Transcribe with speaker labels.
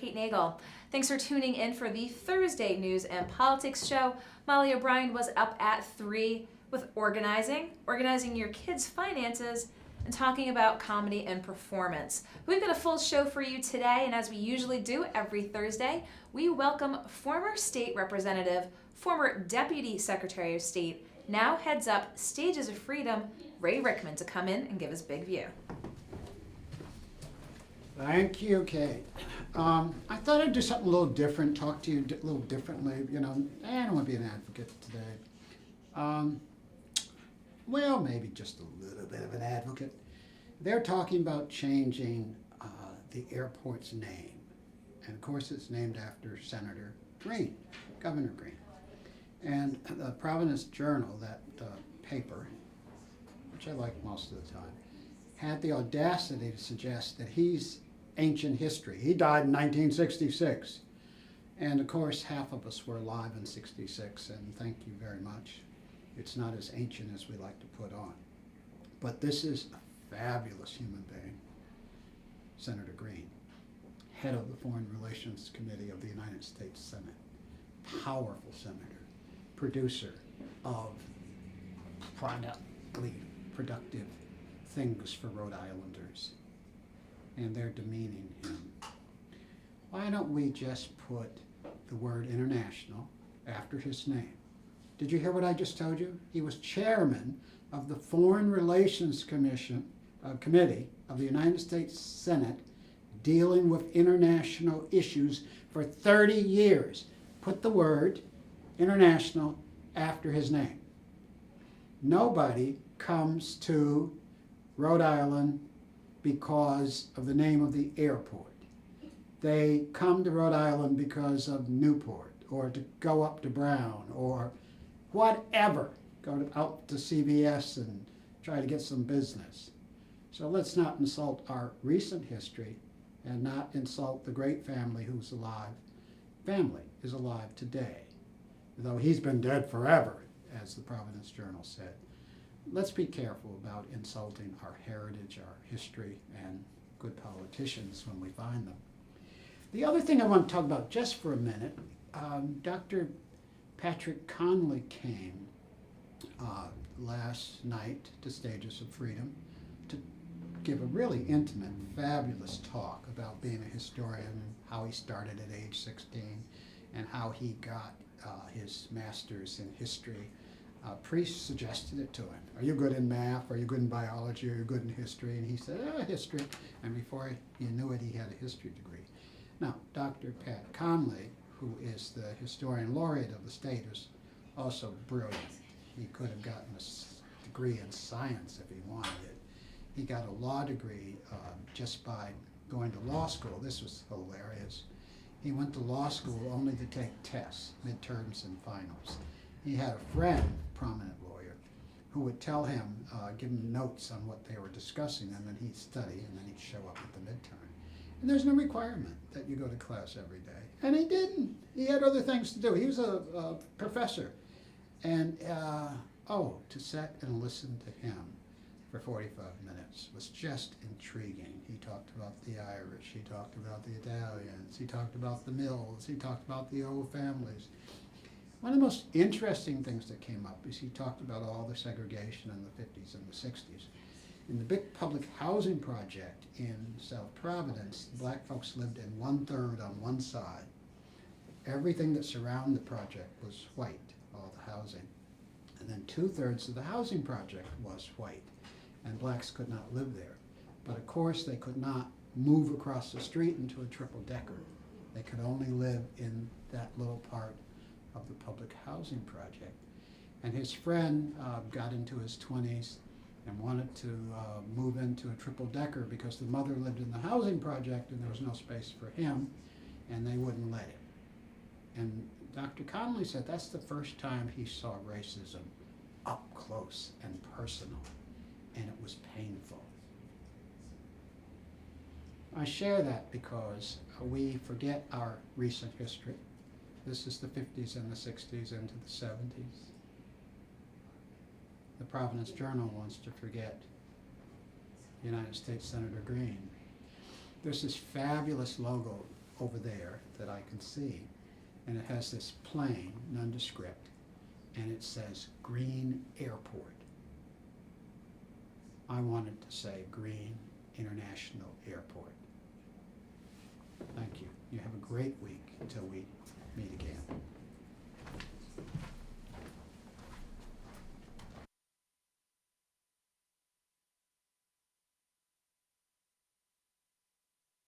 Speaker 1: Kate Nagel. Thanks for tuning in for the Thursday News and Politics show. Molly O'Brien was up at 3 with organizing your kids' finances, and talking about comedy and performance. We've got a full show for you today, and as we usually do every Thursday, we welcome former state representative, former Deputy Secretary of State, now heads up Stages of Freedom, Ray Rickman, to come in and give his big view.
Speaker 2: Thank you, Kate. I thought I'd do something a little different, talk to you a little differently. You know, I don't want to be an advocate today. Well, maybe just a little bit of an advocate. They're talking about changing the airport's name. And of course, it's named after Senator Green, Governor Green. And the Providence Journal, that paper, which I like most of the time, had the audacity to suggest that he's ancient history. He died in 1966. And of course, half of us were alive in 66, and thank you very much. It's not as ancient as we like to put on. But this is a fabulous human being, Senator Green, head of the Foreign Relations Committee of the United States Senate, powerful senator, producer of productive things for Rhode Islanders, and they're demeaning him. Why don't we just put the word international after his name? Did you hear what I just told you? He was chairman of the Foreign Relations Committee of the United States Senate, dealing with international issues for 30 years. Put the word international after his name. Nobody comes to Rhode Island because of the name of the airport. They come to Rhode Island because of Newport, or to go up to Brown, or whatever. Go out to CVS and try to get some business. So let's not insult our recent history and not insult the great family who's alive. Family is alive today, though he's been dead forever, as the Providence Journal said. Let's be careful about insulting our heritage, our history, and good politicians when we find them. The other thing I want to talk about just for a minute, Dr. Patrick Conley came last night to Stages of Freedom to give a really intimate, fabulous talk about being a historian and how he started at age 16 and how he got his master's in history. Priest suggested it to him. Are you good in math? Are you good in biology? Are you good in history? And he said, history. And before you knew it, he had a history degree. Now, Dr. Pat Conley, who is the historian laureate of the state, is also brilliant. He could have gotten a degree in science if he wanted it. He got a law degree just by going to law school. This was hilarious. He went to law school only to take tests, midterms and finals. He had a friend, prominent lawyer, who would tell him, give him notes on what they were discussing, and then he'd study, and then he'd show up at the midterm. And there's no requirement that you go to class every day. And he didn't. He had other things to do. He was a professor. And, to sit and listen to him for 45 minutes was just intriguing. He talked about the Irish, he talked about the Italians, he talked about the mills, he talked about the old families. One of the most interesting things that came up is he talked about all the segregation in the 50s and the 60s. In the big public housing project in South Providence, black folks lived in 1/3 on one side. Everything that surrounded the project was white, all the housing. And then 2/3 of the housing project was white, and blacks could not live there. But of course, they could not move across the street into a triple-decker. They could only live in that little part of the public housing project. And his friend got into his 20s and wanted to move into a triple-decker because the mother lived in the housing project and there was no space for him, and they wouldn't let him. And Dr. Conley said that's the first time he saw racism up close and personal, and it was painful. I share that because we forget our recent history. This is the 50s and the 60s into the 70s. The Providence Journal wants to forget United States Senator Green. There's this fabulous logo over there that I can see, and it has this plain, nondescript, and it says Green Airport. I wanted to say Green International Airport. Thank you. You have a great week until we meet again.